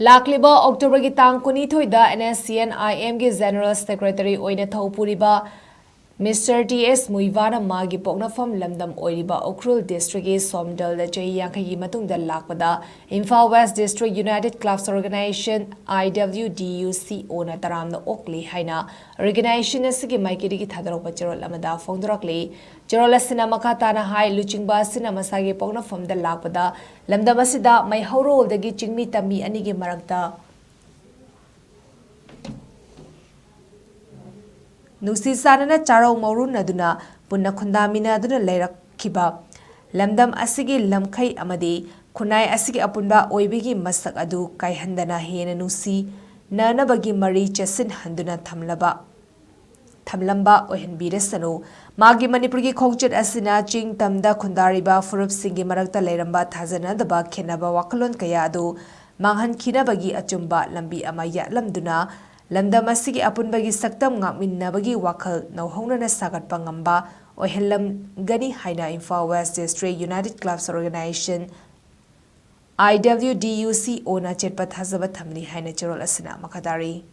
LAKLIBA October ki tang kuni thoida NSCN IM ki General Secretary OINA PURIBA Mr. T.S. Muivah Magi Poknapham Lamdam OIRIBA UKHRUL District ki SOMDAL da Chahi Yankagi Matungda Lakpada IMPHAL West District United Clubs Organization Iwduco na Taramna Okli HAINA Organization asigi MAIKEIDAGI THADORAKPA CHEROL AMADA PHONGDORAKLI CHEROL asina makatana hai luchingba asina masagi Poknapham da Lakpada Lamdam asida HAIHRUL dagi chingmi tami anigi marakta Nusi sanana charau maurun aduna punna khundamina aduna leirakhiba lamdam asigi lamkhai amadi khunai asigi apunba oibigi masak adu kaihandana hena nusi nanabagi mari chasin handuna thamlamba ohenbiresanu magi manipur gi khongchet asina ching tamda khundariba furup singi marakta leiramba thajana daba khenaba wakalon kaya adu manghan khinabagi achumba lambi ama yatlamduna lamdam asigi apunbagi saktam ngakminnabagi wakal nauhongnana sagatpa ngamba oihellam gani haina IMPHAL West District United Clubs Organization IWDUCO na chetpa thajaba thamli haina CHEROL asina makadari